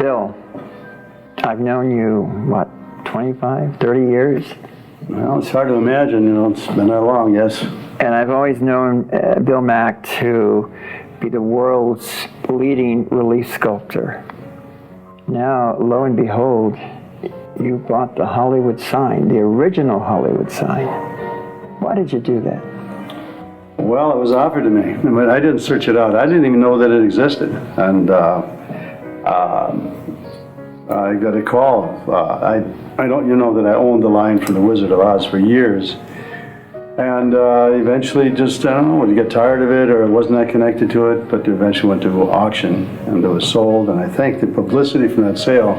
Bill, I've known you, what, 25, 30 years? Well, it's hard to imagine, you know, it's been that long, yes. And I've always known Bill Mack to be the world's leading relief sculptor. Now, lo and behold, you bought the Hollywood sign, the original Hollywood sign. Why did you do that? Well, it was offered to me, but I didn't search it out. I didn't even know that it existed. And I got a call. I don't, you know, that I owned the line from The Wizard of Oz for years. And eventually just, I don't know, would get tired of it or wasn't that connected to it, but eventually went to auction and it was sold. And I think the publicity from that sale,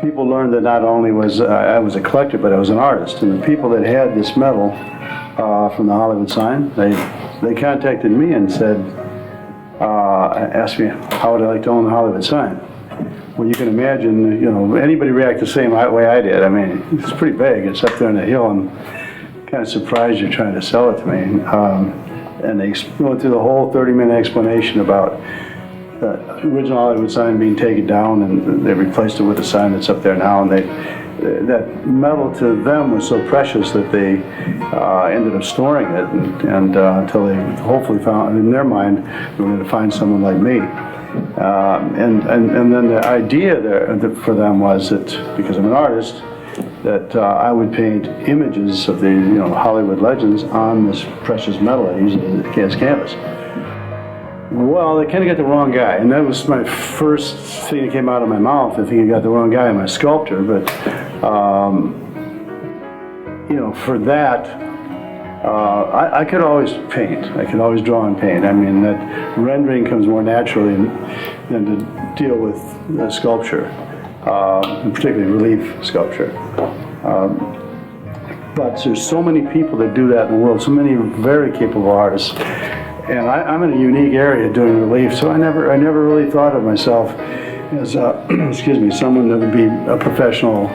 people learned that not only was I was a collector, but I was an artist. And the people that had this medal from the Hollywood sign, they contacted me and said, asked me how would I like to own the Hollywood sign. Well, you can imagine, you know, anybody react the same way I did. I mean, it's pretty vague. It's up there on the hill, and kind of surprised you're trying to sell it to me. And they went through the whole 30-minute explanation about the original Hollywood sign being taken down, and they replaced it with a sign that's up there now. And that metal to them was so precious that they ended up storing it, and until they hopefully found, in their mind, they were going to find someone like me. And then the idea there for them was that, because I'm an artist, that I would paint images of the, you know, Hollywood legends on this precious metal I use as canvas. Well, they kind of got the wrong guy, and that was my first thing that came out of my mouth. I think I got the wrong guy in my sculptor, but you know, for that, I could always paint. I could always draw and paint. I mean, that rendering comes more naturally than to deal with sculpture, and particularly relief sculpture. But there's so many people that do that in the world, so many very capable artists. And I'm in a unique area doing relief, so I never really thought of myself as excuse me, someone that would be a professional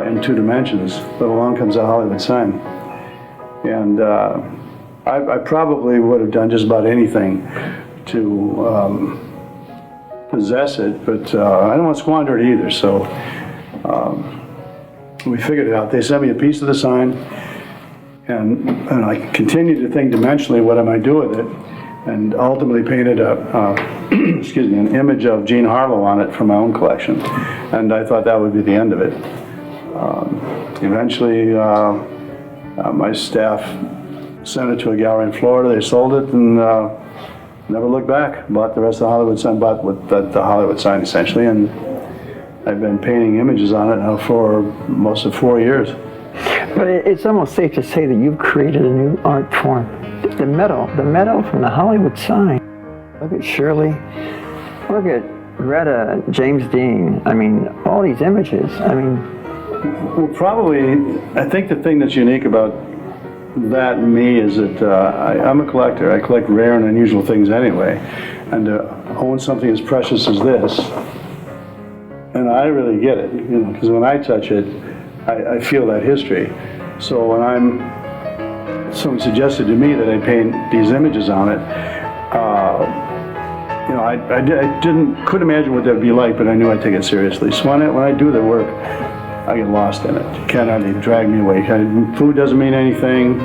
in two dimensions. But along comes a Hollywood sign, and I probably would have done just about anything to possess it, but I don't want to squander it either. So we figured it out. They sent me a piece of the sign. And I continued to think dimensionally, what I might do with it, and ultimately painted excuse me, an image of Jean Harlow on it from my own collection. And I thought that would be the end of it. Eventually, my staff sent it to a gallery in Florida. They sold it and never looked back. Bought the rest of the Hollywood sign, bought with the Hollywood sign essentially, and I've been painting images on it now for most of 4 years. But it's almost safe to say that you've created a new art form. The metal from the Hollywood sign. Look at Shirley, look at Greta, James Dean. I mean, all these images. I mean, well, probably, I think the thing that's unique about that and me is that I'm a collector. I collect rare and unusual things anyway. And to own something as precious as this, and I really get it, you know, because when I touch it, I feel that history. So when someone suggested to me that I paint these images on it, you know, I couldn't imagine what that would be like, but I knew I'd take it seriously. So when I do the work, I get lost in it. You can't hardly drag me away. Food doesn't mean anything.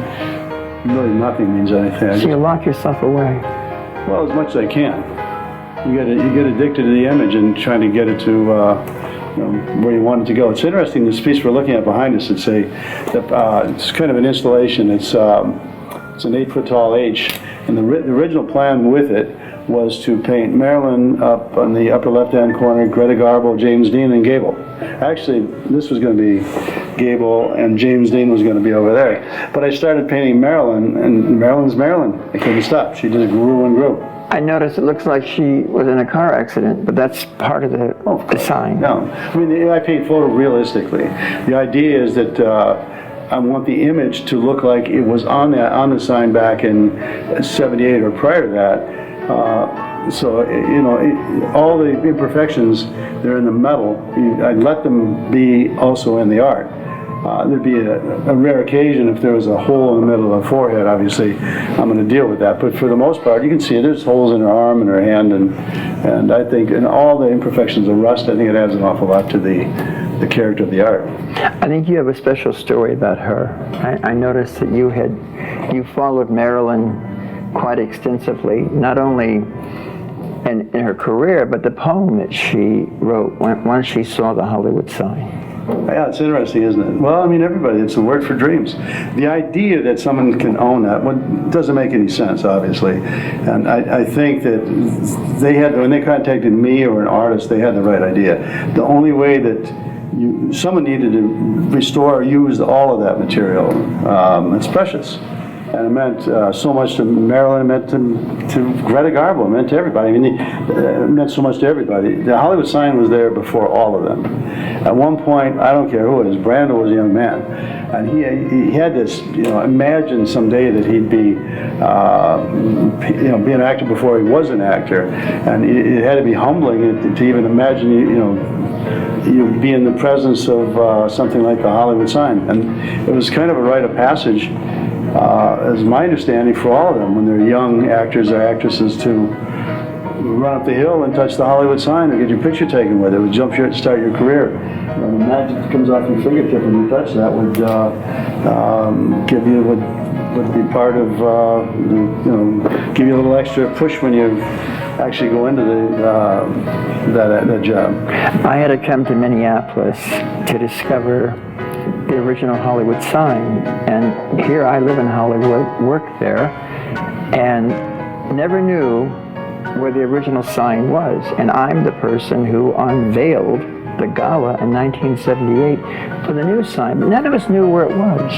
Really, nothing means anything. So you lock yourself away. Well, as much as I can. You get addicted to the image and trying to get it to where you want it to go. It's interesting, this piece we're looking at behind us, it's kind of an installation. It's an 8-foot tall H, and the original plan with it was to paint Marilyn up on the upper left-hand corner, Greta Garbo, James Dean, and Gable. Actually, this was going to be Gable, and James Dean was going to be over there. But I started painting Marilyn, and Marilyn's Marilyn. I couldn't stop. She just grew and grew. I noticed it looks like she was in a car accident, but that's part of the sign. No, I mean, I paint photorealistically. The idea is that I want the image to look like it was on the sign back in '78 or prior to that. So, you know, all the imperfections, they're in the metal. I let them be also in the art. There'd be a rare occasion if there was a hole in the middle of the forehead. Obviously, I'm going to deal with that. But for the most part, you can see there's holes in her arm and her hand, and I think in all the imperfections of rust, I think it adds an awful lot to the character of the art. I think you have a special story about her. I noticed that you followed Marilyn quite extensively, not only in her career, but the poem that she wrote once she saw the Hollywood sign. Yeah, it's interesting, isn't it? Well, I mean, everybody, it's a word for dreams. The idea that someone can own that doesn't make any sense, obviously. And I think that when they contacted me or an artist, they had the right idea. The only way that someone needed to restore or use all of that material. It's precious. And it meant so much to Marilyn, it meant to Greta Garbo, it meant to everybody. I mean, it meant so much to everybody. The Hollywood sign was there before all of them. At one point, I don't care who it is, Brando was a young man. And he had this, imagine someday that he'd be, be an actor before he was an actor. And it had to be humbling to even imagine, you be in the presence of something like the Hollywood sign. And it was kind of a rite of passage, as my understanding, for all of them when they're young actors or actresses to run up the hill and touch the Hollywood sign or get your picture taken with it. It would jump you to start your career. The magic that comes off your fingertip when you touch that would would be part of give you a little extra push when you actually go into that job. I had to come to Minneapolis to discover the original Hollywood sign, and here I live in Hollywood, worked there, and never knew where the original sign was. And I'm the person who unveiled the gala in 1978 for the new sign, but none of us knew where it was.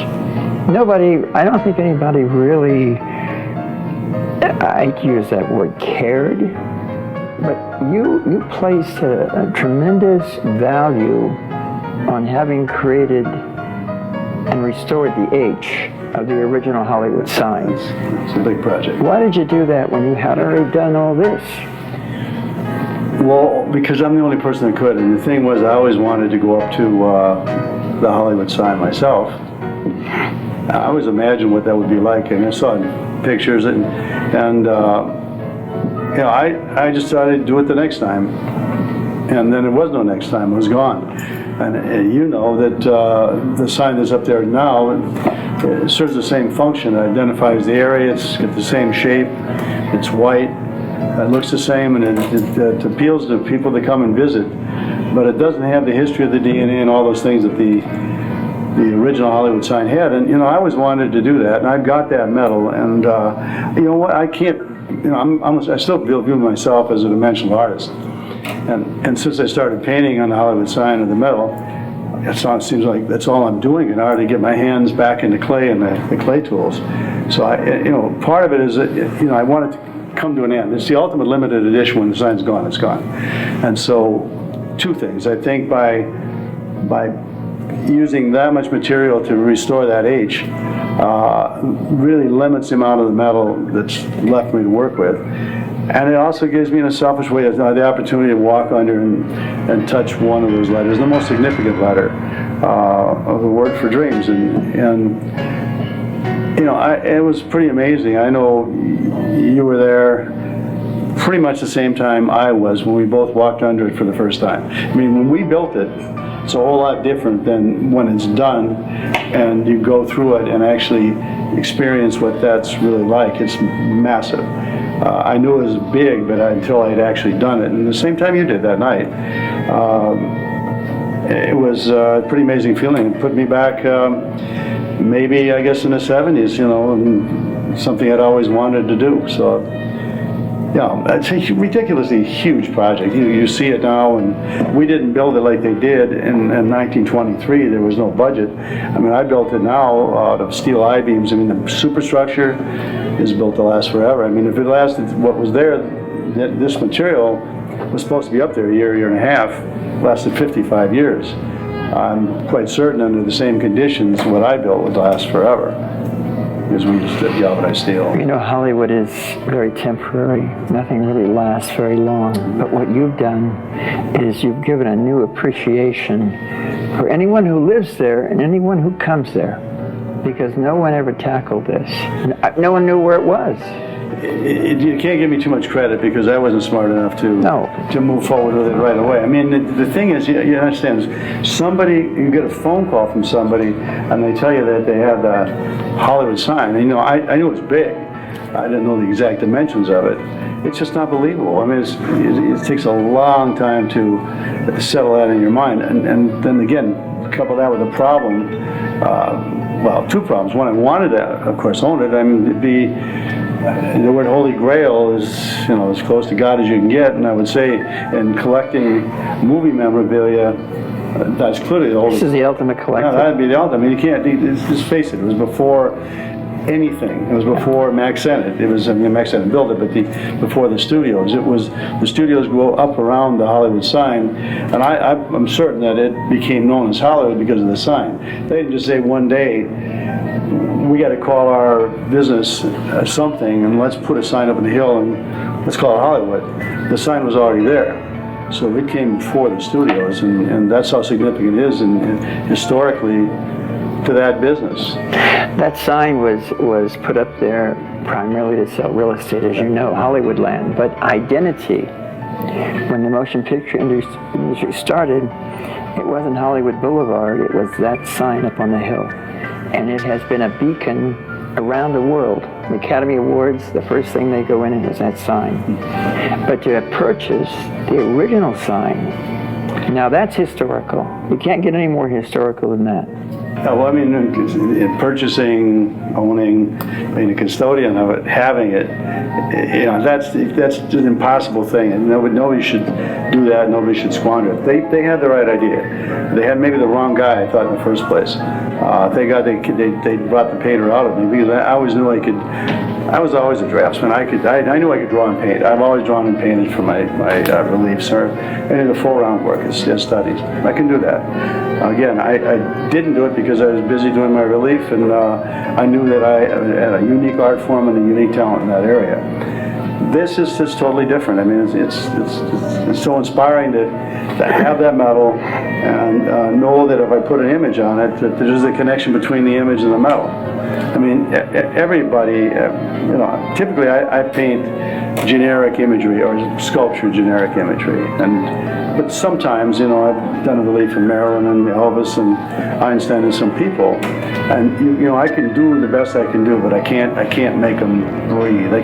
I don't think anybody really, I use that word, cared, but you placed a tremendous value on having created and restored the H of the original Hollywood signs. It's a big project. Why did you do that when you had already done all this? Well, because I'm the only person that could, and the thing was, I always wanted to go up to the Hollywood sign myself. I always imagined what that would be like, and I saw pictures, and I just thought I'd do it the next time, and then there was no next time. It was gone. And you know that the sign that's up there now, it serves the same function. It identifies the area. It's got the same shape. It's white. It looks the same, and it appeals to people that come and visit. But it doesn't have the history of the DNA and all those things that the original Hollywood sign had. And I always wanted to do that, and I've got that medal. And you know what? I can't. I still view myself as a dimensional artist. And since I started painting on the Hollywood sign of the medal, it seems like that's all I'm doing in order to get my hands back into clay and the clay tools. So part of it is that I want it to come to an end. It's the ultimate limited edition. When the sign's gone, it's gone. And so, two things. I think by using that much material to restore that H, really limits the amount of the metal that's left for me to work with. And it also gives me, in a selfish way, the opportunity to walk under and touch one of those letters, the most significant letter of the word for dreams. And it was pretty amazing. I know you were there pretty much the same time I was when we both walked under it for the first time. I mean, when we built it, it's a whole lot different than when it's done and you go through it and actually experience what that's really like. It's massive. I knew it was big, but until I had actually done it, and the same time you did that night, it was a pretty amazing feeling. It put me back, maybe I guess in the 70s, and something I'd always wanted to do. So, it's a ridiculously huge project. You see it now, and we didn't build it like they did in 1923. There was no budget. I mean, I built it now out of steel I-beams. I mean, the superstructure is built to last forever. I mean, if it lasted what was there, this material was supposed to be up there a year and a half, lasted 55 years. I'm quite certain under the same conditions what I built would last forever. as we used to yell at I steal. You know, Hollywood is very temporary. Nothing really lasts very long. But what you've done is you've given a new appreciation for anyone who lives there and anyone who comes there, because no one ever tackled this. No one knew where it was. You can't give me too much credit because I wasn't smart enough to move forward with it right away. I mean, the thing is, you understand, you get a phone call from somebody and they tell you that they have the Hollywood sign. And, you know, I knew it was big. I didn't know the exact dimensions of it. It's just not believable. I mean, it takes a long time to settle that in your mind. And then again, couple that with a problem, well, two problems. One, I wanted to, of course, own it. I mean, it'd be, the word Holy Grail is, you know, as close to God as you can get, and I would say in collecting movie memorabilia, that's clearly the Holy. This is the ultimate collector. No, that'd be the ultimate. I mean, you can't, just face it, it was before anything. It was before Mack sent it. It was, I mean, Mack sent it built it, but before the studios. It was, the studios go up around the Hollywood sign, and I'm certain that it became known as Hollywood because of the sign. They didn't just say one day, we got to call our business something, and let's put a sign up on the hill and let's call it Hollywood. The sign was already there. So it came before the studios, and that's how significant it is and historically to that business. That sign was put up there primarily to sell real estate, as you know, Hollywood land. But identity, when the motion picture industry started, it wasn't Hollywood Boulevard, it was that sign up on the hill. And it has been a beacon around the world. The Academy Awards, the first thing they go in is that sign. But to have purchased the original sign, now that's historical. You can't get any more historical than that. Well, I mean, purchasing, owning, being a custodian of it, having it, you know, that's an impossible thing, and nobody should do that. Nobody should squander it. They had the right idea. They had maybe the wrong guy, I thought, in the first place. Thank God they brought the painter out of me, because I always knew I could. I was always a draftsman. I knew I could draw and paint. I've always drawn and painted for my reliefs or any of the full round work as studies. I can do that. Again, I didn't do it because I was busy doing my relief, and I knew that I had a unique art form and a unique talent in that area. This is just totally different. I mean, it's so inspiring to have that metal and know that if I put an image on it, that there's a connection between the image and the metal. I mean, everybody, you know, typically I paint generic imagery or sculpture generic imagery, but sometimes, you know, I've done a relief from Marilyn and Elvis and Einstein and some people, and you know, I can do the best I can do, but I can't make them breathe. I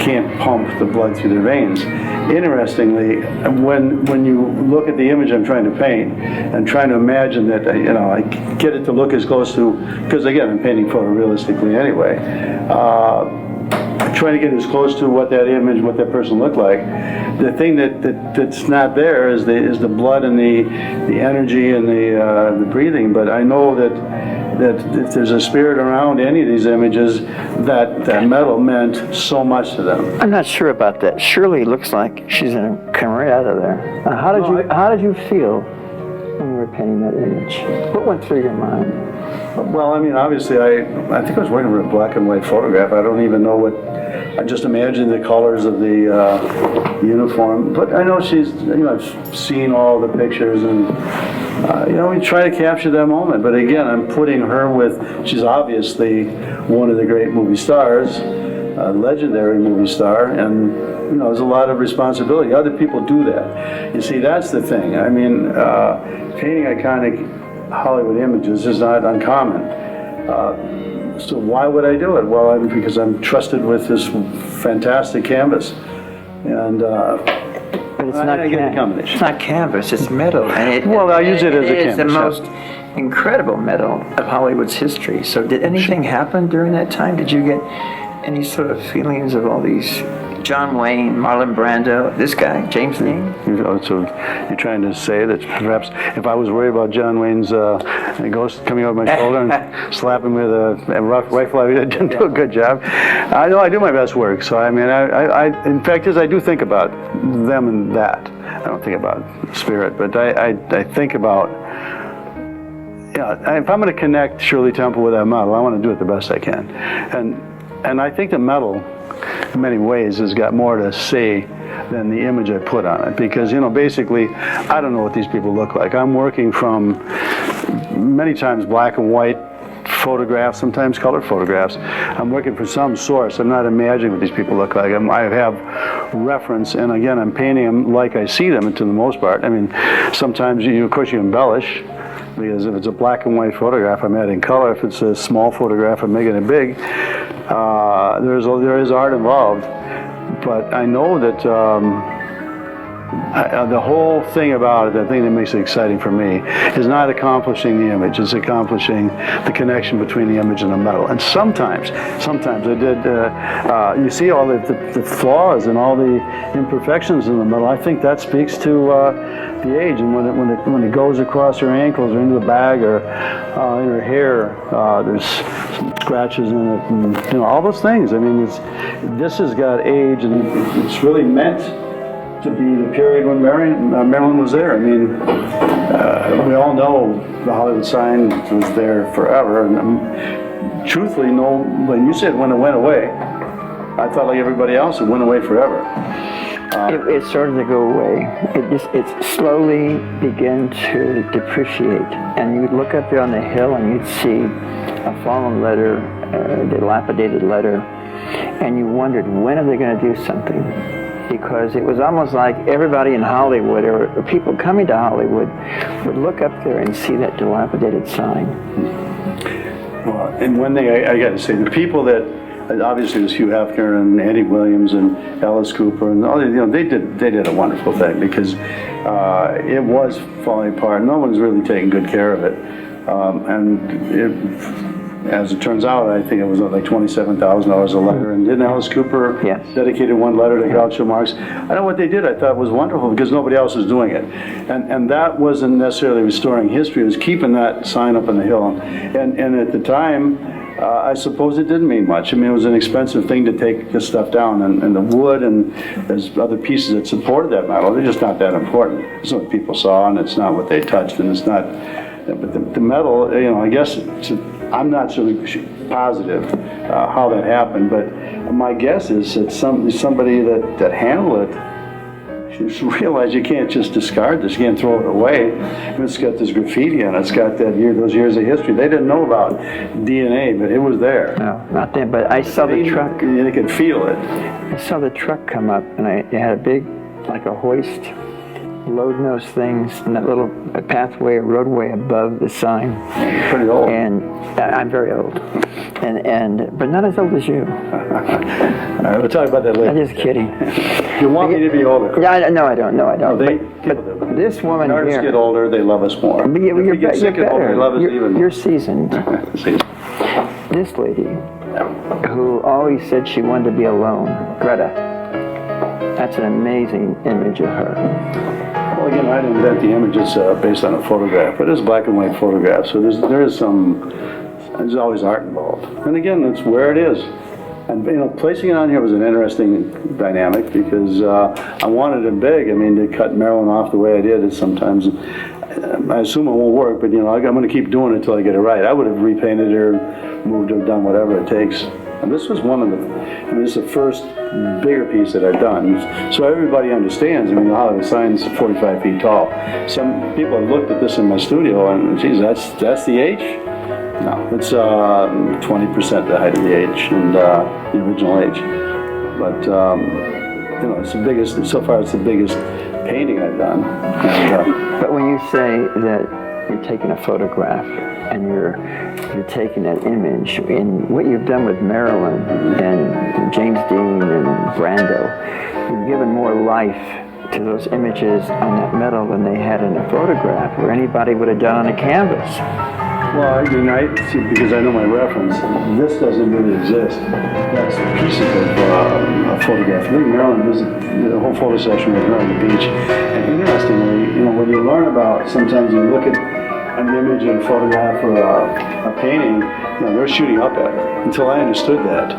can't pump the blood through their veins. Interestingly, when you look at the image I'm trying to paint and trying to imagine that, you know, I get it to look as close to, because again, I'm painting photorealistically anyway, trying to get as close to what that image, what that person looked like. The thing that's not there is the blood and the energy and the breathing. But I know that if there's a spirit around any of these images, that metal meant so much to them. I'm not sure about that. Shirley looks like she's going to come right out of there. How did you feel when you were painting that image? What went through your mind? Well, I mean, obviously, I think I was working with a black and white photograph. I don't even know what. I just imagined the colors of the uniform. But I know she's, you know, I've seen all the pictures, and you know, we try to capture that moment. But again, I'm putting her with. She's obviously one of the great movie stars, a legendary movie star, and you know, there's a lot of responsibility. Other people do that. You see, that's the thing. I mean, painting iconic Hollywood images is not uncommon. So why would I do it? Well, because I'm trusted with this fantastic canvas, and but it's not I get the combination. It's not canvas; it's metal, and well, I use it as a canvas. It's the most incredible metal of Hollywood's history. So, did anything happen during that time? Did you get any sort of feelings of all these? John Wayne, Marlon Brando, this guy, James Dean. So you're trying to say that perhaps if I was worried about John Wayne's ghost coming over my shoulder and slapping with a rifle, I didn't do a good job. I know I do my best work. So I mean, in fact, I do think about them and that. I don't think about spirit, but I think about. yeah, if I'm going to connect Shirley Temple with that metal, I want to do it the best I can. And I think the metal, in many ways, has got more to say than the image I put on it. Because, basically, I don't know what these people look like. I'm working from many times black and white photographs, sometimes color photographs. I'm working from some source. I'm not imagining what these people look like. I have reference, and again, I'm painting them like I see them, to the most part. I mean, sometimes, of course, you embellish, because if it's a black and white photograph, I'm adding color. If it's a small photograph, I'm making it big. There is art involved, but I know that the whole thing about it, the thing that makes it exciting for me, is not accomplishing the image, it's accomplishing the connection between the image and the metal. And sometimes I did, you see all the flaws and all the imperfections in the metal. I think that speaks to the age, and when it goes across her ankles or into the bag or in her hair, there's some scratches in it, and all those things. I mean, this has got age, and it's really meant to be the period when Marilyn was there. I mean, we all know the Hollywood sign was there forever, and truthfully, when you said when it went away, I thought like everybody else, it went away forever. It started to go away. It slowly began to depreciate, and you'd look up there on the hill and you'd see a fallen letter, a dilapidated letter, and you wondered, when are they going to do something? Because it was almost like everybody in Hollywood, or people coming to Hollywood, would look up there and see that dilapidated sign. Well, and one thing I got to say, the people that, obviously, it was Hugh Hefner and Andy Williams and Alice Cooper, and all, they did a wonderful thing, because it was falling apart. No one's really taking good care of it, as it turns out, I think it was like $27,000 a letter. And didn't Alice Cooper dedicated one letter to Groucho Marx? I know what they did, I thought was wonderful, because nobody else was doing it. And that wasn't necessarily restoring history, it was keeping that sign up on the hill. And at the time, I suppose it didn't mean much. I mean, it was an expensive thing to take this stuff down, and the wood and there's other pieces that supported that metal, they're just not that important. It's what people saw, and it's not what they touched, and it's not. But the metal, I guess I'm not so positive how that happened, but my guess is that somebody that handled it just realized you can't just discard this, you can't throw it away. And it's got this graffiti on it, it's got those years of history. They didn't know about DNA, but it was there. No, not then, but I saw the truck. They could feel it. I saw the truck come up, and it had a big, like a hoist, loading those things in that little pathway or roadway above the sign. You're pretty old. And I'm very old, but not as old as you. All right, we'll talk about that later. I'm just kidding. You want me to be older? Yeah, no, I don't. No, but this woman when artists here. get older, they love us more. But you're better. They love us even more. You're seasoned. This lady, who always said she wanted to be alone, Greta. That's an amazing image of her. Well, again, I didn't invent the image. It's based on a photograph, but it's a black and white photograph. So there's always art involved. And again, that's where it is. And placing it on here was an interesting dynamic, because I wanted it big. I mean, to cut Marilyn off the way I did is sometimes. I assume it won't work, but I'm going to keep doing it until I get it right. I would have repainted her, moved her, done whatever it takes. And this was one of this is the first bigger piece that I've done. So everybody understands. I mean, the Hollywood sign's 45 feet tall. Some people have looked at this in my studio and, geez, that's the H? No, it's 20% the height of the H and the original H. But, it's the biggest, so far it's the biggest painting I've done. And, but when you say that you're taking a photograph and you're taking that image, and what you've done with Marilyn and James Dean and Brando, you've given more life to those images on that metal than they had in a photograph, or anybody would have done on a canvas. well, I mean, because I know my reference, this doesn't really exist. That's pieces of a photograph. I think Marilyn visited the whole photo session with her on the beach. And interestingly, when you learn about, sometimes you look at an image and a photograph or a painting, they're shooting up at her. Until I understood that.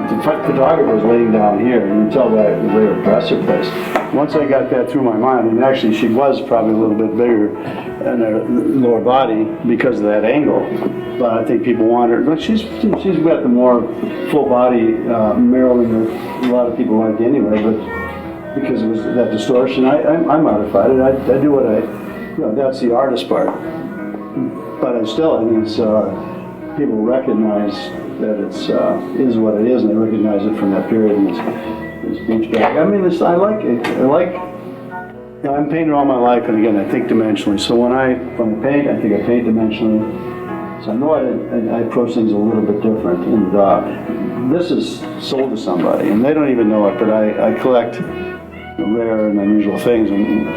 The photographer was laying down here, and you can tell by the way her breasts are placed. Once I got that through my mind, and actually she was probably a little bit bigger in her lower body because of that angle. But I think people want her. But she's got the more full body Marilyn that a lot of people like anyway. But because it was that distortion, I modified it. I do what that's the artist part. But I think it's people recognize that it's is what it is, and they recognize it from that period. And it's beach bag. I mean, I like it. I'm painting all my life, and again, I think dimensionally. So when I paint, I think I paint dimensionally. So I know I approach things a little bit different, and this is sold to somebody, and they don't even know it, but I collect rare and unusual things, and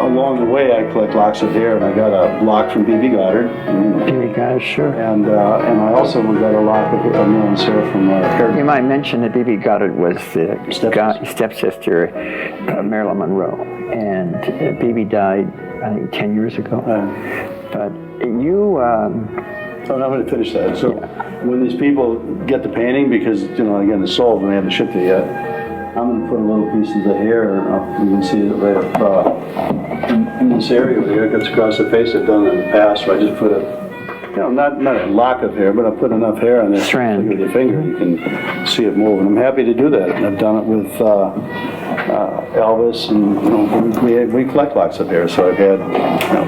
along the way I collect locks of hair, and I got a lock from B.B. Goddard. B.B. Goddard, sure. And I also got a lock of Marilyn's hair from hair. You might mention that B.B. Goddard was the stepsister of Marilyn Monroe, and B.B. died, I think, 10 years ago. But you... So I'm going to finish that. So when these people get the painting, because, again, it's sold and they haven't shipped it yet, I'm going to put a little pieces of hair, you can see it right up in this area over here. It gets across the face. I've done it in the past, where I just put not a lock of hair, but I put enough hair on this strand with your finger. You can see it move, and I'm happy to do that. And I've done it with Elvis, and we collect locks of hair. So I've had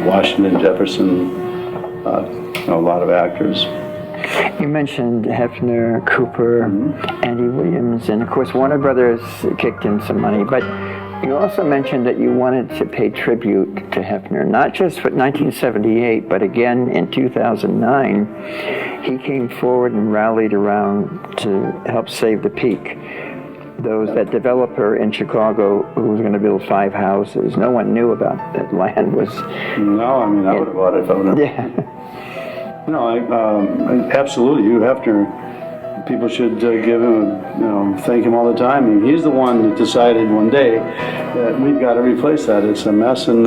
Washington, Jefferson, a lot of actors. You mentioned Hefner, Cooper, Andy Williams, and of course Warner Brothers kicked in some money, but you also mentioned that you wanted to pay tribute to Hefner, not just for 1978, but again in 2009. He came forward and rallied around to help save the Peak. That developer in Chicago who was going to build 5 houses. No one knew about that land was... No, I mean, I would have bought it if I would have... Yeah. No, absolutely. You have to. People should give him, thank him all the time. I mean, he's the one that decided one day that we've got to replace that. It's a mess, and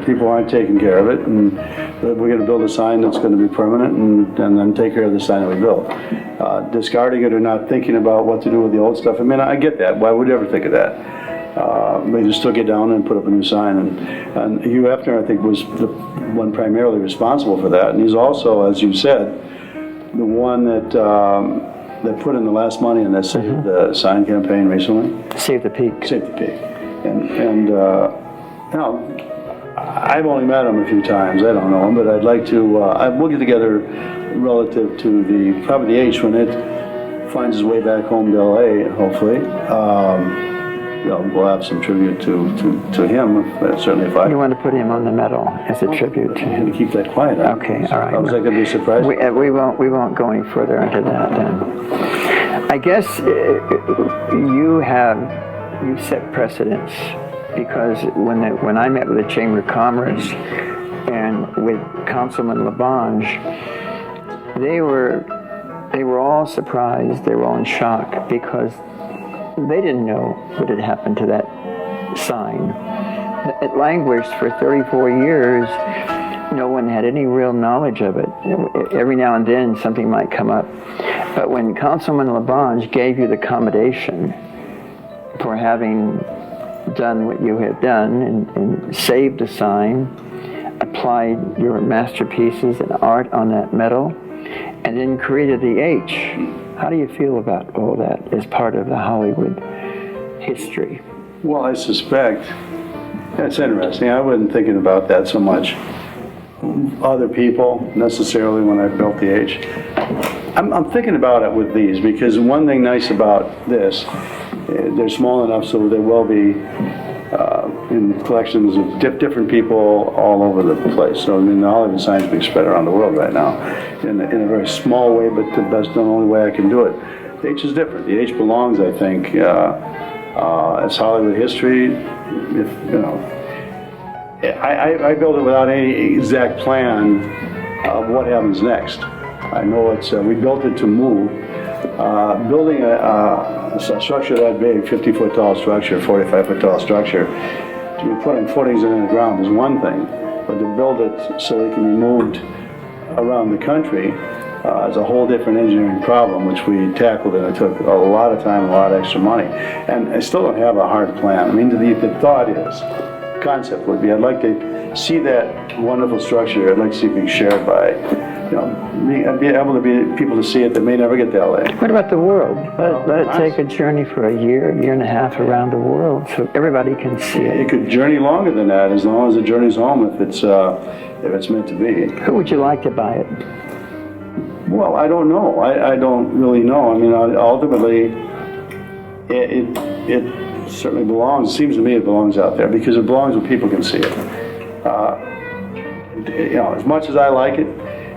people aren't taking care of it. And we're going to build a sign that's going to be permanent, and then take care of the sign that we built. Discarding it or not thinking about what to do with the old stuff. I mean, I get that. Why would you ever think of that? They just took it down and put up a new sign. And Hugh Hefner, I think, was the one primarily responsible for that. And he's also, as you said, the one that put in the last money in that sign campaign recently. Save the Peak. Save the Peak. And I've only met him a few times. I don't know him, but I'd like to. We'll get together relative to probably the H when it finds its way back home to L.A. Hopefully. We'll have some tribute to him, certainly if I... You want to put him on the medal as a tribute to him? Keep that quiet. Okay, all right. Was that going to be a surprise? We won't go any further into that then. I guess you set precedents, because when I met with the Chamber of Commerce and with Councilman Labange, they were all surprised, they were all in shock, because they didn't know what had happened to that sign. It languished for 34 years. No one had any real knowledge of it. Every now and then something might come up. But when Councilman Labange gave you the commendation for having done what you had done and saved the sign, applied your masterpieces and art on that medal, and then created the H, how do you feel about all that as part of the Hollywood history? Well, I suspect, that's interesting. I wasn't thinking about that so much. Other people, necessarily, when I built the H. I'm thinking about it with these, because one thing nice about this, they're small enough so they will be in collections of different people all over the place. So, I mean, the Hollywood sign's being spread around the world right now in a very small way, but that's the only way I can do it. The H is different. The H belongs, I think, as Hollywood history. I built it without any exact plan of what happens next. I know we built it to move. Building a structure that big, 50-foot tall structure, 45-foot tall structure, to be putting footings in the ground is one thing, but to build it so they can be moved around the country. It's a whole different engineering problem, which we tackled, and it took a lot of time and a lot of extra money. And I still don't have a hard plan. I mean, the thought is, concept would be, I'd like to see that wonderful structure. I'd like to see it being shared by, I'd be able to be people to see it that may never get to LA. What about the world? Let it take a journey for a year and a half around the world so everybody can see it. It could journey longer than that, as long as it journeys home, if it's meant to be. Who would you like to buy it? Well, I don't know. I don't really know. I mean, ultimately, it certainly belongs. It seems to me it belongs out there because it belongs where people can see it. As much as I like it,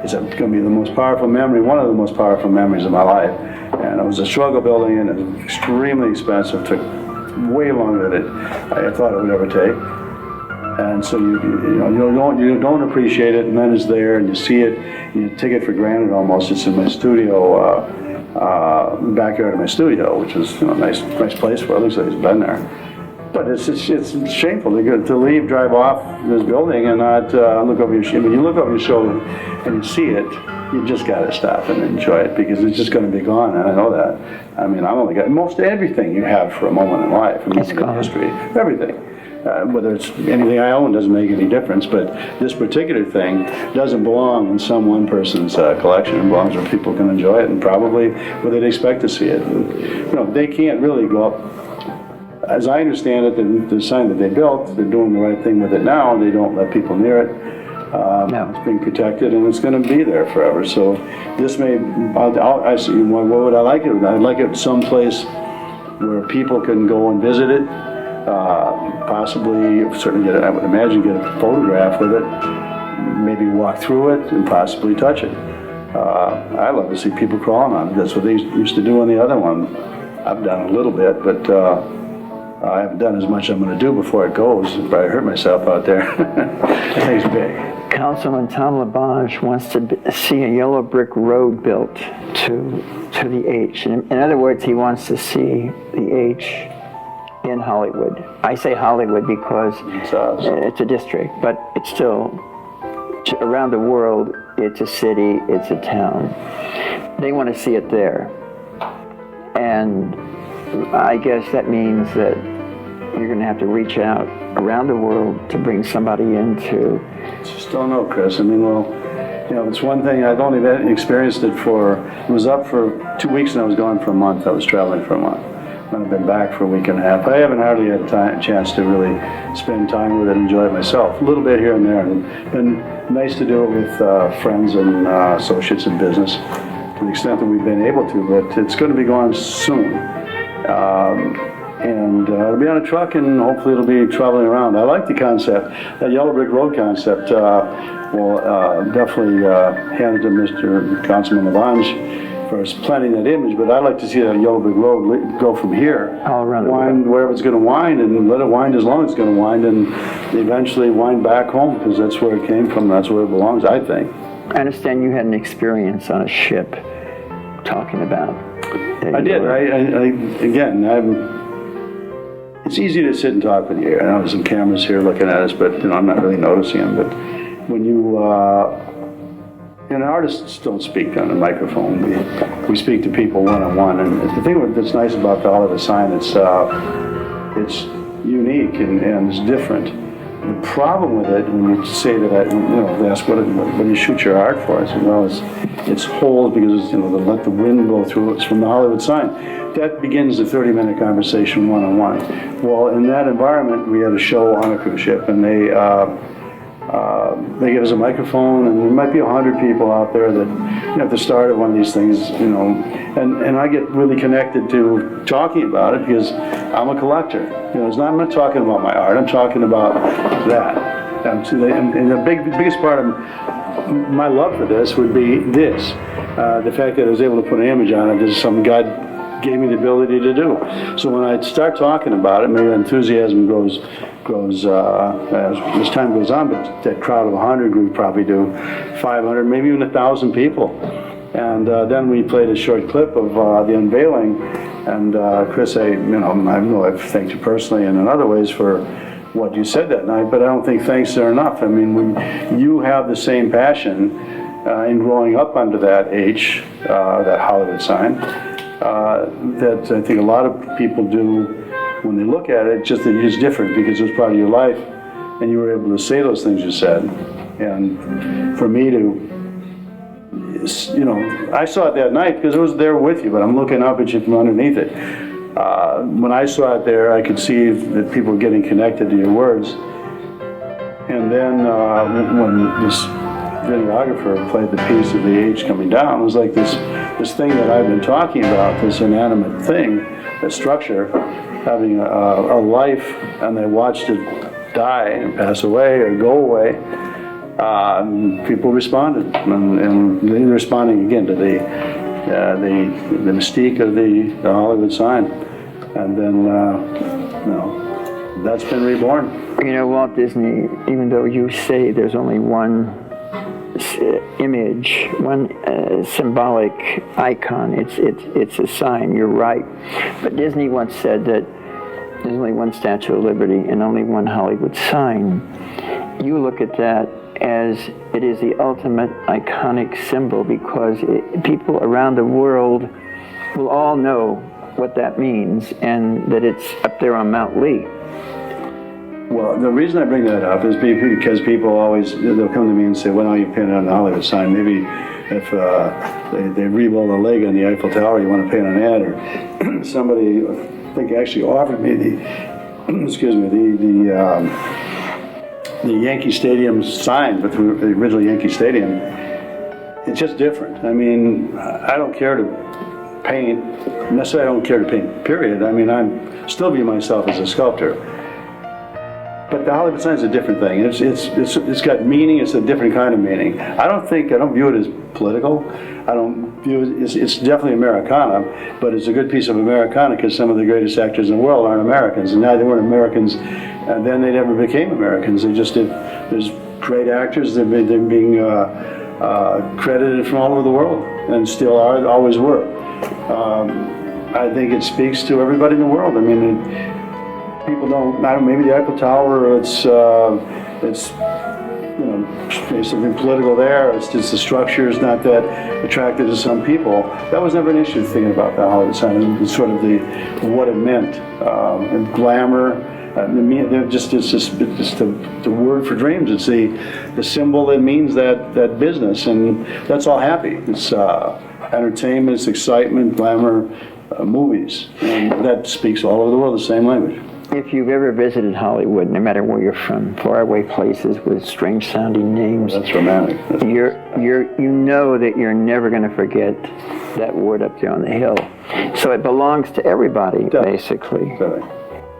it's going to be the most powerful memory, one of the most powerful memories of my life. And it was a struggle building, and it was extremely expensive. It took way longer than I thought it would ever take. And so you don't appreciate it, and then it's there, and you see it, and you take it for granted almost. It's in my studio, backyard of my studio, which is a nice place for it. It looks like it's been there. But it's shameful to leave, drive off this building, and not look over your shoulder. When you look over your shoulder and you see it, you just got to stop and enjoy it, because it's just going to be gone, and I know that. I mean, I've only got most everything you have for a moment in life. I mean, it's got history, everything. Whether it's anything I own doesn't make any difference, but this particular thing doesn't belong in some one person's collection. It belongs where people can enjoy it, and probably where they'd expect to see it. And, they can't really go up. As I understand it, the sign that they built, they're doing the right thing with it now, and they don't let people near it. No. It's being protected, and it's going to be there forever. So this may, I see, what would I like it? I'd like it someplace where people can go and visit it. Possibly, certainly I would imagine, get a photograph with it, maybe walk through it, and possibly touch it. I love to see people crawling on it. That's what they used to do on the other one. I've done a little bit, but I haven't done as much as I'm going to do before it goes. I'd probably hurt myself out there. That thing's big. Councilman Tom LaBonge wants to see a yellow brick road built to the H. In other words, he wants to see the H in Hollywood. I say Hollywood because it's a district, but it's still, around the world, it's a city, it's a town. They want to see it there. And I guess that means that you're going to have to reach out around the world to bring somebody into. Just don't know, Chris. I mean, it's one thing. I've only experienced it it was up for 2 weeks, and I was gone for a month. I was traveling for a month. I've been back for a week and a half. I haven't hardly had a chance to really spend time with it and enjoy it myself. A little bit here and there. And it's been nice to do it with friends and associates in business to the extent that we've been able to, but it's going to be gone soon. And it'll be on a truck, and hopefully it'll be traveling around. I like the concept, that yellow brick road concept. We'll definitely hand it to Mr. Councilman LaBonge for planting that image, but I'd like to see that yellow brick road go from here, all around wind wherever it's going to wind, and let it wind as long as it's going to wind, and eventually wind back home, because that's where it came from. That's where it belongs, I think. I understand you had an experience on a ship talking about. I did. It's easy to sit and talk with you. I know there's some cameras here looking at us, but I'm not really noticing them. But when you artists don't speak on a microphone. We speak to people one-on-one, and the thing that's nice about the Hollywood sign, it's unique and it's different. The problem with it, when you say that, they ask, what do you shoot your art for? I said, well, it's holes because they let the wind blow through. It's from the Hollywood sign. That begins the 30-minute conversation one-on-one. Well, in that environment, we had a show on a cruise ship, and they give us a microphone, and there might be 100 people out there that, at the start of one of these things, and I get really connected to talking about it because I'm a collector. I'm not talking about my art. I'm talking about that. And the biggest part of my love for this would be this, the fact that I was able to put an image on it. This is something God gave me the ability to do. So when I start talking about it, maybe the enthusiasm grows as time goes on, but that crowd of 100, we probably do 500, maybe even 1,000 people. And then we played a short clip of the unveiling, and Chris, I've thanked you personally and in other ways for what you said that night, but I don't think thanks are enough. I mean, when you have the same passion in growing up under that H, that Hollywood sign, that I think a lot of people do when they look at it, just that it's different because it was part of your life and you were able to say those things you said. And for me to, you know, I saw it that night because it was there with you, but I'm looking up at you from underneath it. When I saw it there, I could see that people were getting connected to your words. And then when this videographer played the piece of the H coming down, it was like this thing that I've been talking about, this inanimate thing, that structure, having a life, and they watched it die and pass away or go away. People responded, and they're responding again to the mystique of the Hollywood sign, and then you know, that's been reborn. You know, Walt Disney, even though you say there's only one image, one symbolic icon, it's a sign. You're right, but Disney once said that there's only one Statue of Liberty and only one Hollywood sign. You look at that as it is the ultimate iconic symbol because people around the world will all know what that means and that it's up there on Mount Lee. Well, the reason I bring that up is because people always, they'll come to me and say, "Why don't you paint it on the Hollywood sign? Maybe if they rebuild a leg on the Eiffel Tower, you want to paint on that." Or somebody, I think, actually offered me the, excuse me, the Yankee Stadium sign, but the original Yankee Stadium. It's just different. I mean, I don't care to paint, necessarily I don't care to paint, period. I mean, I still view myself as a sculptor. But the Hollywood sign is a different thing. It's got meaning. It's a different kind of meaning. I don't view it as political. I don't view it. It's definitely Americana, but it's a good piece of Americana because some of the greatest actors in the world aren't Americans, and now they weren't Americans, and then they never became Americans. They just did. There's great actors. They're being credited from all over the world, and still are, always were. I think it speaks to everybody in the world. I mean. People don't, maybe the Eiffel Tower, it's you know, there's something political there. It's just the structure is not that attractive to some people. That was never an issue thinking about the Hollywood sign. It's sort of what it meant, and glamour. It's just the word for dreams. It's the symbol that means that business, and that's all happy. It's entertainment, it's excitement, glamour, movies, and that speaks all over the world the same language. If you've ever visited Hollywood, no matter where you're from, faraway places with strange-sounding names, that's romantic. You know that you're never going to forget that word up there on the hill. So it belongs to everybody, basically.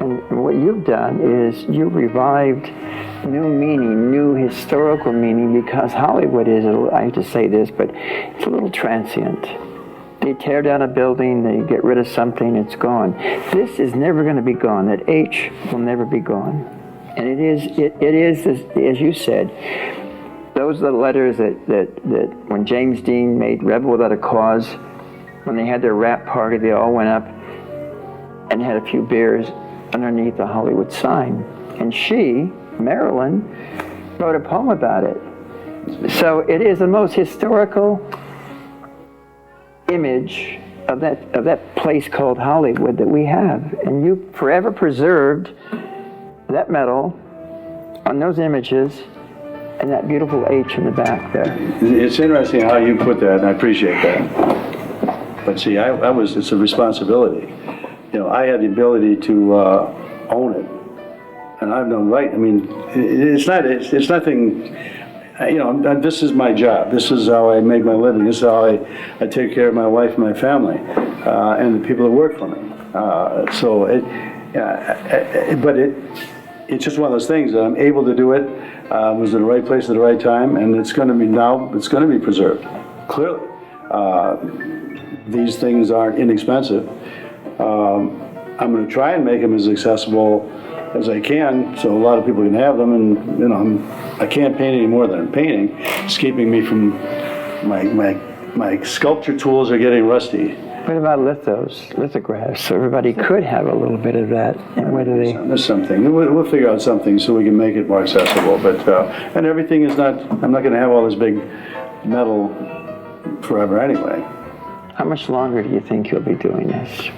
And what you've done is you revived new meaning, new historical meaning, because Hollywood is, I hate to say this, but it's a little transient. They tear down a building, they get rid of something, it's gone. This is never going to be gone. That H will never be gone. And it is as you said, those are the letters that when James Dean made Rebel Without a Cause, when they had their rap party, they all went up and had a few beers underneath the Hollywood sign. And she, Marilyn, wrote a poem about it. So it is the most historical image of that place called Hollywood that we have, and you forever preserved that metal on those images and that beautiful H in the back there. It's interesting how you put that, and I appreciate that. But see, it's a responsibility. You know, I had the ability to own it, and I've done right. I mean, it's nothing. You know, this is my job. This is how I make my living. This is how I take care of my wife and my family, and the people that work for me. But it's just one of those things that I'm able to do it. Was in the right place at the right time, and it's going to be preserved. Clearly, these things aren't inexpensive. I'm going to try and make them as accessible as I can, so a lot of people can have them. And you know, I can't paint any more than I'm painting. It's keeping me from my sculpture tools are getting rusty. What about lithographs? So everybody could have a little bit of that. And where do they? There's something. We'll figure out something so we can make it more accessible. But and everything is not. I'm not going to have all this big metal forever anyway. How much longer do you think you'll be doing this?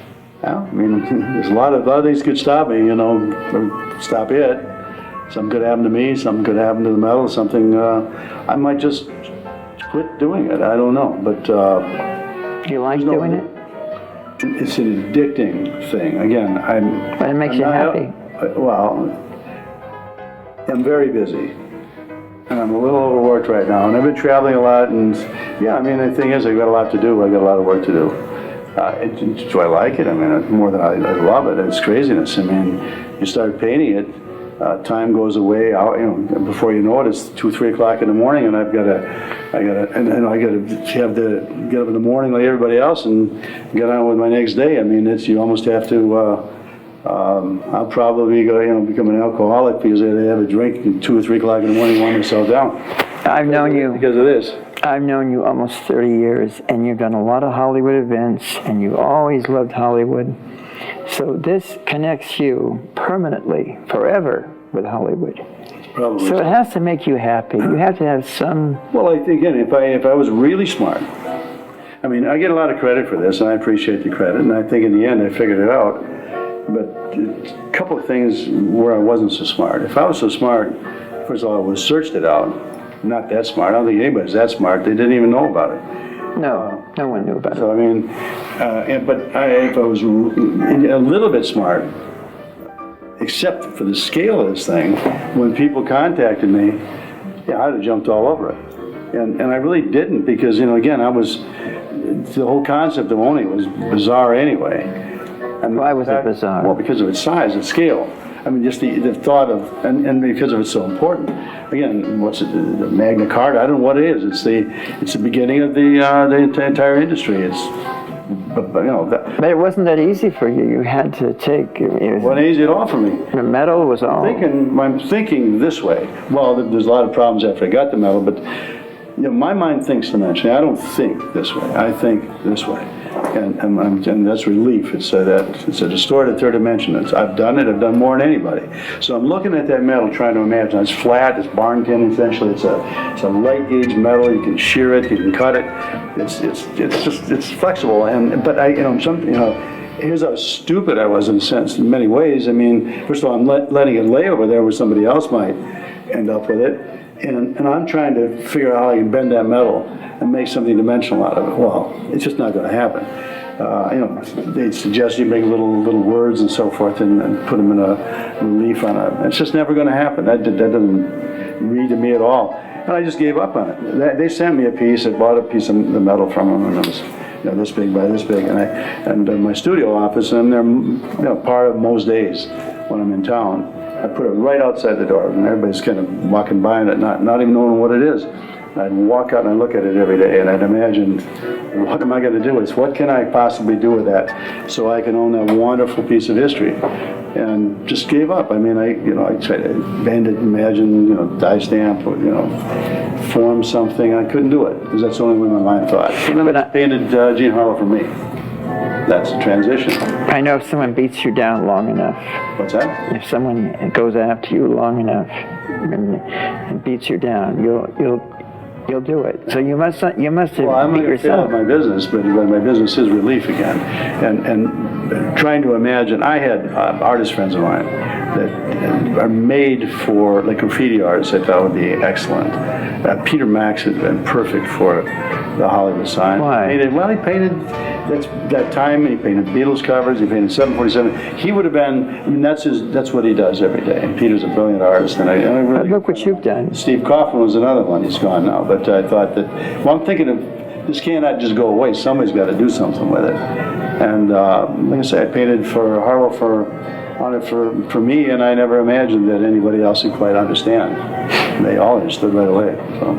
Well, I mean, there's a lot of things could stop me. You know, or stop it. Something could happen to me. Something could happen to the metal. Something. I might just quit doing it. I don't know. But. Do you like doing it? It's an addicting thing. Again, But it makes you happy. Well, I'm very busy, and I'm a little overworked right now. And I've been traveling a lot, and yeah, I mean, the thing is, I've got a lot to do. I've got a lot of work to do. Do I like it? I mean, more than I love it. It's craziness. I mean, you start painting it. Time goes away. Before you know it, it's 2, 3 o'clock in the morning, and I got to have to get up in the morning like everybody else and get on with my next day. I mean, you almost have to. I'll probably become an alcoholic because I have a drink at 2 or 3 o'clock in the morning, wind myself down. I've known you because of this. I've known you almost 30 years, and you've done a lot of Hollywood events, and you always loved Hollywood. So this connects you permanently, forever, with Hollywood. Probably. So it has to make you happy. You have to have some... Well, I think, again, if I was really smart, I mean, I get a lot of credit for this, and I appreciate the credit, and I think in the end I figured it out. But a couple of things where I wasn't so smart. If I was so smart, first of all, I would have searched it out. I'm not that smart. I don't think anybody's that smart. They didn't even know about it. No, no one knew about it. So, I mean, if I was a little bit smart, except for the scale of this thing, when people contacted me, yeah, I'd have jumped all over it. And I really didn't because, again, the whole concept of owning was bizarre anyway. And why was it bizarre? Well, because of its size and scale. I mean, just the thought of, and because of it's so important. Again, what's it, the Magna Carta? I don't know what it is. It's the beginning of the entire industry. But it wasn't that easy for you. You had to take. It wasn't easy at all for me. The metal was all. I'm thinking this way. Well, there's a lot of problems after I got the metal, but my mind thinks dimensionally. I don't think this way. I think this way, and that's relief. It's a distorted third dimension. I've done it. I've done more than anybody. So I'm looking at that metal, trying to imagine. It's flat. It's barn tin. Essentially, it's a light gauge metal. You can shear it. You can cut it. It's flexible. Here's how stupid I was in a sense. In many ways. I mean, first of all, I'm letting it lay over there where somebody else might end up with it. And I'm trying to figure out how I can bend that metal and make something dimensional out of it. Well, it's just not going to happen. They suggest you make little words and so forth and put them in a relief on it. It's just never going to happen. That doesn't read to me at all. And I just gave up on it. They sent me a piece. I bought a piece of the metal from them, and it was this big by this big. And my studio office, and they're part of most days when I'm in town. I put it right outside the door, and everybody's kind of walking by it, not even knowing what it is. I'd walk out and I'd look at it every day, and I'd imagine, what am I going to do with this? What can I possibly do with that so I can own that wonderful piece of history? And just gave up. I mean, I tried to bend it, imagine, die stamp, form something. I couldn't do it because that's the only way my mind thought. And then I painted Jean Harlow for me. That's a transition. I know if someone beats you down long enough. What's that? If someone goes after you long enough and beats you down, you'll do it. So you must have Well, I'm beat going to fail yourself. at my business, but my business is relief again. And trying to imagine, I had artist friends of mine that are made for, like graffiti artists, I thought would be excellent. Peter Mack has been perfect for the Hollywood sign. Why? He painted that time. He painted Beatles covers. He painted 747. He would have been. That's what he does every day. And Peter's a brilliant artist. And I really Look what you've done. Steve Kaufman was another one. He's gone now. But I thought that. Well, I'm thinking of this cannot just go away. Somebody's got to do something with it. And like I say, I painted for Harlow on it for me, and I never imagined that anybody else would quite understand. And they all understood right away. So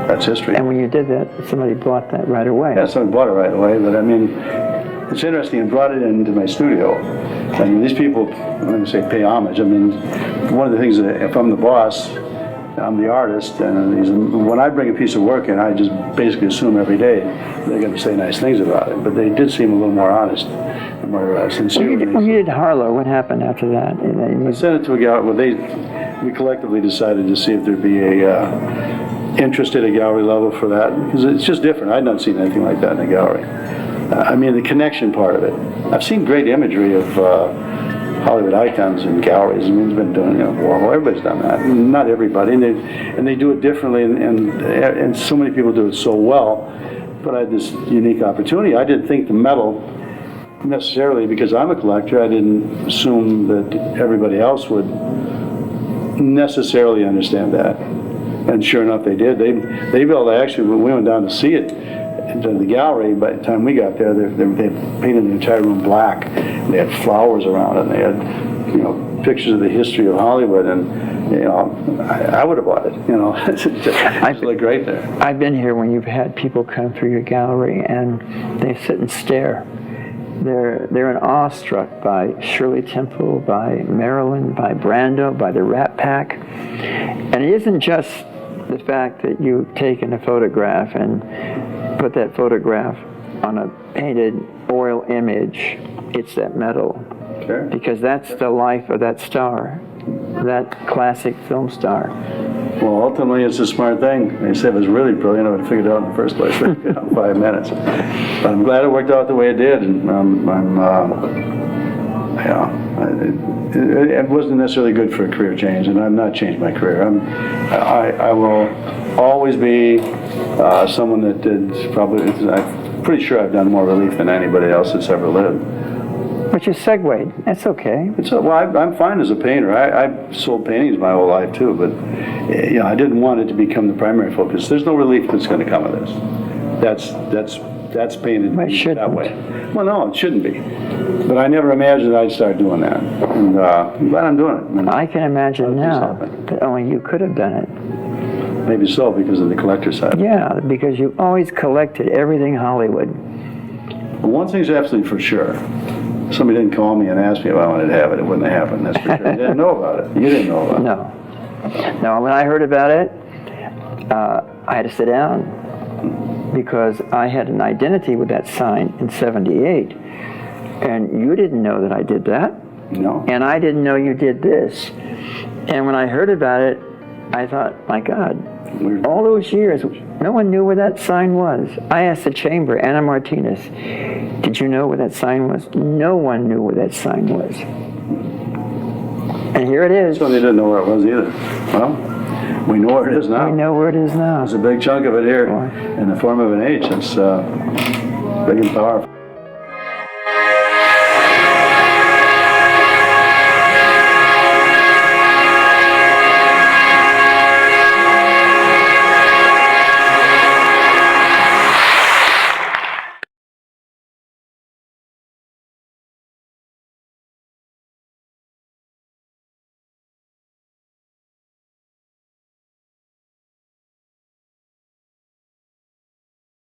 that's history. And when you did that, somebody bought that right away. Yeah, somebody bought it right away. But I mean, it's interesting. I brought it into my studio. I mean, these people, when I say pay homage, I mean, one of the things that if I'm the boss, I'm the artist, and when I bring a piece of work in, I just basically assume every day they're going to say nice things about it. But they did seem a little more honest and more sincere. When you did Harlow, what happened after that? I sent it to a gallery. We collectively decided to see if there'd be a interest at a gallery level for that, because it's just different. I'd not seen anything like that in a gallery. I mean, the connection part of it. I've seen great imagery of Hollywood icons in galleries. I mean, it's been doing, well, everybody's done that. Not everybody, and they do it differently, and so many people do it so well. But I had this unique opportunity. I didn't think the metal necessarily, because I'm a collector, I didn't assume that everybody else would necessarily understand that. And sure enough, they did. They built, actually, when we went down to see it, into the gallery, by the time we got there, they had painted the entire room black. They had flowers around it, and they had, pictures of the history of Hollywood, and, I would have bought it, It looked great there. I've been here when you've had people come through your gallery, and they sit and stare. They're in awestruck by Shirley Temple, by Marilyn, by Brando, by the Rat Pack. And it isn't just the fact that you've taken a photograph and put that photograph on a painted oil image. It's that metal. Sure. Because that's the life of that star, that classic film star. Well, ultimately, it's a smart thing. They said it was really brilliant. I would have figured it out in the first place in 5 minutes. But I'm glad it worked out the way it did, and it wasn't necessarily good for a career change, and I've not changed my career. I will always be someone that did probably. I'm pretty sure I've done more relief than anybody else that's ever lived. But you segued. That's okay. I'm fine as a painter. I've sold paintings my whole life too, but I didn't want it to become the primary focus. There's no relief that's going to come of this. That's painted that way. Well, no, it shouldn't be. But I never imagined I'd start doing that, and I'm glad I'm doing it. And I can imagine now that only you could have done it. Maybe so, because of the collector side. Yeah, because you always collected everything Hollywood. Well, one thing's absolutely for sure. Somebody didn't call me and ask me if I wanted to have it. It wouldn't have happened, that's for sure. I didn't know about it. You didn't know about it. No. No, when I heard about it, I had to sit down because I had an identity with that sign in '78. And you didn't know that I did that. No. And I didn't know you did this. And when I heard about it, I thought, my God, all those years, no one knew where that sign was. I asked the chamber, Anna Martinez, did you know where that sign was? No one knew where that sign was. And here it is. So they didn't know where it was either. Well, we know where it is now. We know where it is now. There's a big chunk of it here in the form of an H. It's big and powerful.